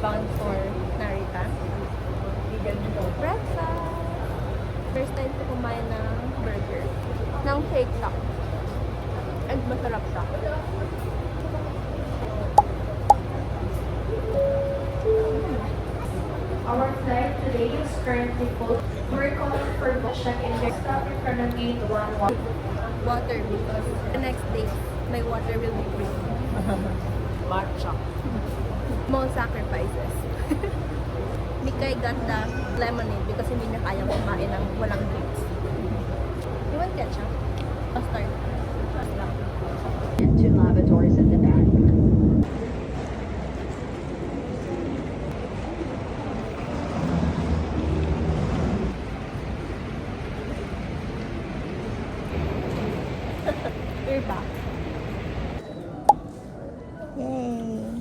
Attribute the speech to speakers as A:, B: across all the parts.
A: bound for Narita. Breakfast! First time ko kumain ng burger. Ng Shake Shack. And masarap siya.
B: Our flight today is currently full. We're calling for check-in. Stop in front of gate 11.
A: Water because the next day, my water will be free.
C: Matcha.
A: Small sacrifices. Mikay got the lemonade because hindi niya kayang kumain ng walang drinks. You want ketchup? Mustard.
D: Two lavatories at the back.
A: We're back. Yay!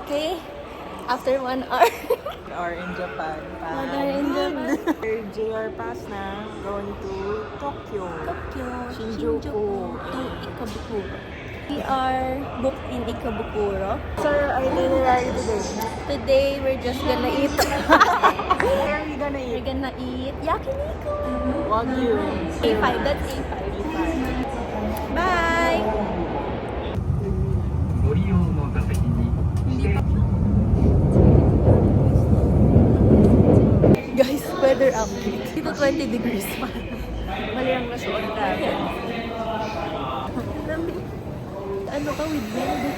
A: Okay, after 1 hour.
C: Or in Japan.
A: 1 hour in Japan.
C: JR pass na. Going to Tokyo.
A: Tokyo,
C: Shinjuku.
A: to Ikebukuro. We are booked in Ikebukuro.
C: Sir, itinerary today.
A: Today, we're just gonna eat.
C: Where are you gonna
A: We're
C: eat?
A: gonna eat yakiniku.
C: Wagyu.
A: A5, that's A5. Bye!
E: ご利用の座席に指定
A: Guys, weather update. Dito 20 degrees pa.
C: Mali ang nasuot natin.
A: Ano ka with wind?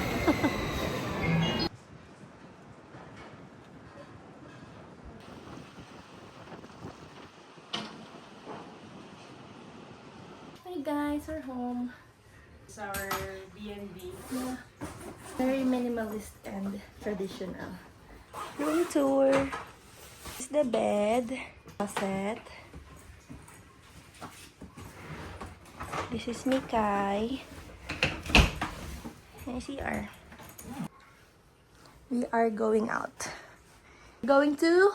A: Hi guys, we're home.
C: It's our B&B.
A: Yeah. Very minimalist and traditional. Room tour. This is the bed. Closet. This is Mikay. And CR. We are going out. Going to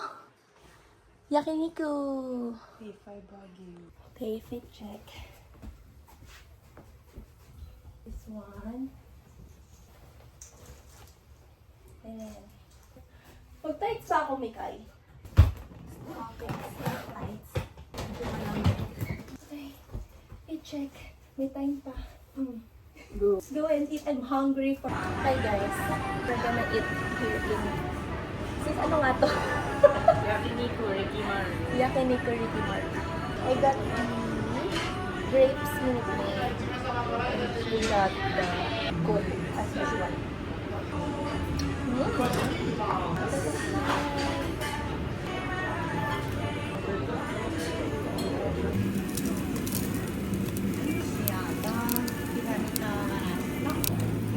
A: Yakiniku.
C: P5 Wagyu.
A: Pay fit check. This one. Ayan. Mag-tights pa ako, Mikay. Okay, tights. Okay. I-check. May time pa.
C: Go.
A: Let's go and eat. I'm hungry for... Hi guys. We're gonna eat here in... Sis, ano nga to?
C: Yakiniku Rikimaru.
A: Yakiniku Rikimaru. I got the grapes Minute Maid. We got the gold as usual.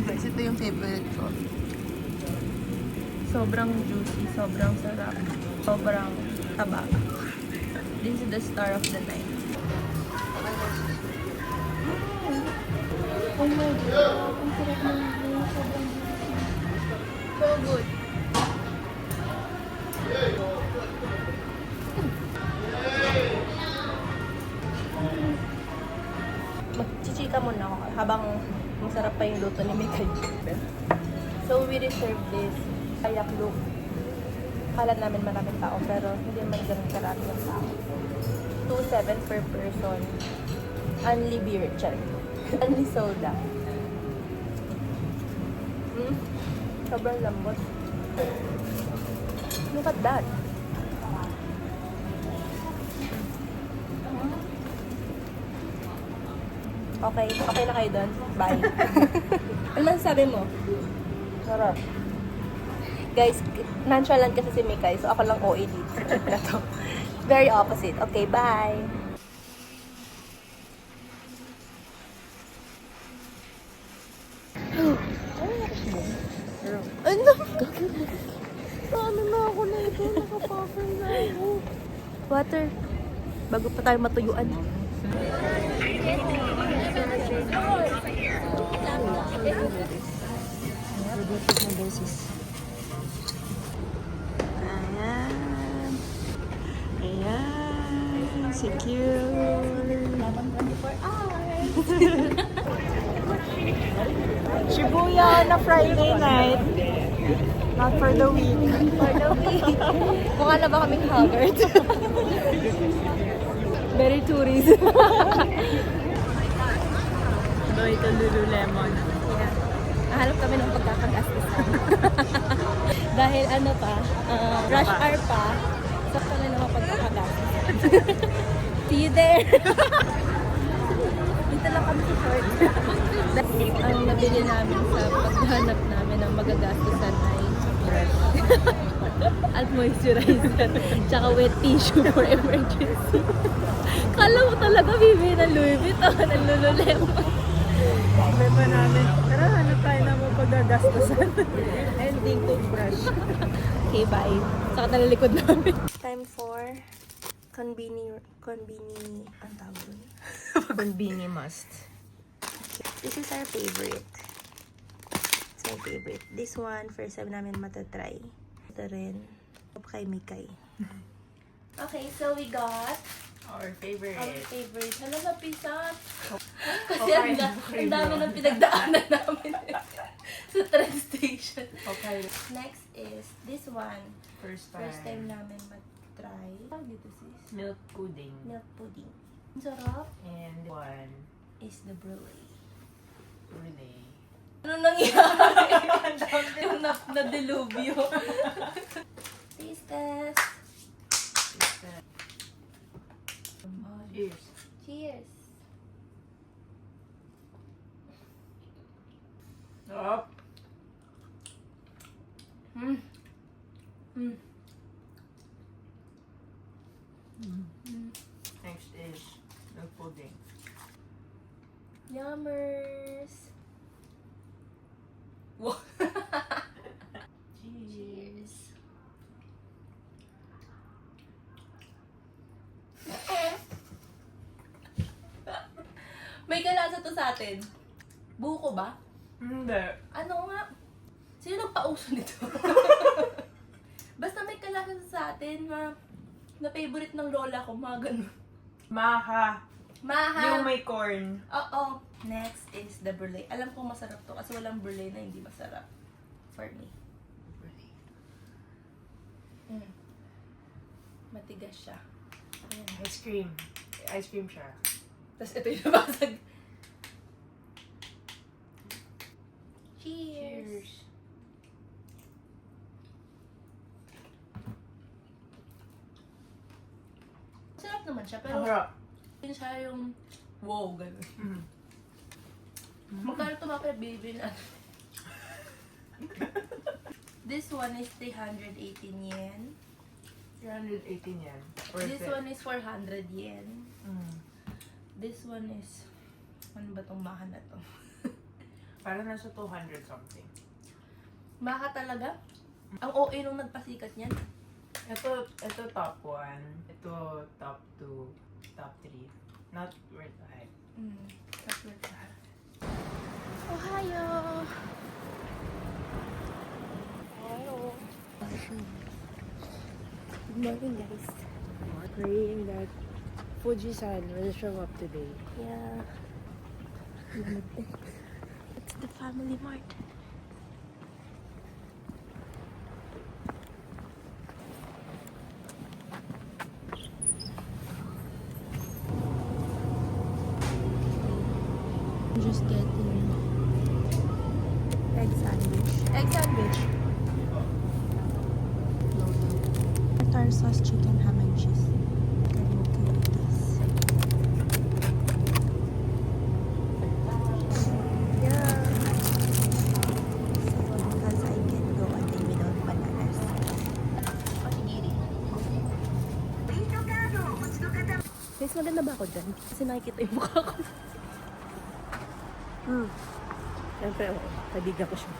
A: Guys, ito yung favorite ko. Sobrang juicy, sobrang sarap, sobrang taba. This is the star of the night. Oh my God! Ang sarap ng juice. Sobrang juicy. So good. Magchichika muna ako habang masarap pa yung luto ni Mikay. So we reserved this kayak look. Kala namin maraming tao pero hindi man ganun karami yung tao. 2.7 per person. Only beer, check. Only soda. Sobrang lambot. Look at that. Okay, okay na kayo doon. Bye. Ano man sabi mo?
C: Sarap.
A: Guys, nonchalant kasi si Mikay, so ako lang OA dito. Na to. Very opposite. Okay, bye! Ano? Ano na ako na ito? Nakapuffer na ako. Water. Bago pa tayo matuyuan.
C: Ayan. Ayan. Secure.
A: 24 hours.
C: Shibuya na Friday night. Not for the week.
A: For the week. Mukha na ba kaming haggard? Very tourist.
C: So, ito Lululemon.
A: Yeah. Nahanap kami ng pagkakagastusan. Dahil ano pa, rush hour pa, sakto na naman pagkakagastusan. See you there! Dito lang kami sa short. Ang nabili namin sa paghanap namin ng magagastusan ay at moisturizer, tsaka wet tissue for emergency. Kala mo talaga bibili ng Louis Vuitton, ng Lululemon.
C: Sabi pa namin, tara, hanap tayo na mo paggagastusan. Ending toothbrush.
A: Okay, bye. Saka nalalikod namin. Time for konbini, ang tawag dun?
C: Konbini must.
A: This is our favorite. It's my favorite. This one, first time namin matatry. Ito rin. Kay Mikay. Okay, so we got
C: Our favorite.
A: our favorite. Hala, napisa. Kasi ang dami ng pinagdaanan namin sa train station.
C: Okay.
A: Next is this one.
C: First
A: First time namin mag-try. Tawag dito sis?
C: Milk pudding.
A: Milk pudding. Ang sarap
C: And one
A: is the brulee.
C: really.
A: Ano nangyari? Yung na-delubyo. Taste test.
C: Cheers.
A: Cheers.
C: Up.
A: Mm. Mm.
C: Next is milk pudding.
A: Yummers. Wow.
C: Cheers.
A: May kalasa to sa atin. Buko ba?
C: Hindi.
A: Ano nga? Sino nagpauso nito? Basta may kalasa to sa atin, na favorite ng lola ko, mga ganun.
C: Maha.
A: Maha.
C: Yung may corn.
A: Oo. Next is the brulee. Alam ko masarap to kasi walang brulee na hindi masarap. For me. Mm. Matigas siya. Ayan.
C: Ice cream. Ice cream siya.
A: Tapos ito yung nabasag. Cheers! Sarap naman siya, pero
C: Sarap.
A: yun siya yung wow, gano'n.
C: Mm.
A: Magkano ito mga bibili na? This one is 318 yen.
C: 318 yan. Worth
A: This
C: it.
A: one is 400 yen.
C: Mm.
A: This one is... Ano ba itong maha na to?
C: Para nasa 200 something.
A: Maha talaga? Ang OA nung nagpasikat niyan.
C: Ito top 1. Ito top 2. Top 3. Not worth the hype.
A: That's what that. Ohio! Ohio. Good morning, guys.
C: Praying that Fuji-san will show up today.
A: Yeah. It's the family mart. I'm just getting egg sandwich. Egg sandwich. Tartar sauce chicken ham and cheese. I'm okay with this. Yeah. So, because I can go a day without bananas. Onigiri. Guys, maganda ba ako dyan? Kasi nakikita yung mukha ko.
C: Siyempre, kadiga ko siya.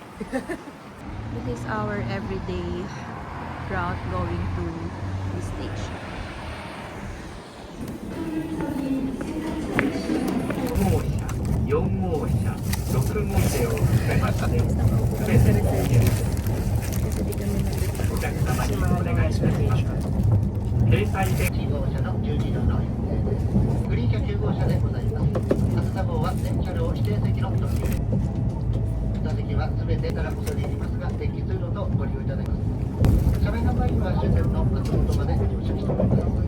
A: This is our everyday route going to the station.
E: 号車、4号車、6号車を含めまして、すべてのお客様にお願いします。掲載で
D: 1号車の12度のグリーン車9号車でございます。発車後はは全車両指定席の特急です。座席はすべてならこそにありますが、電気通路とご利用いただけます。車内販売機は終点の松本まで乗車しております。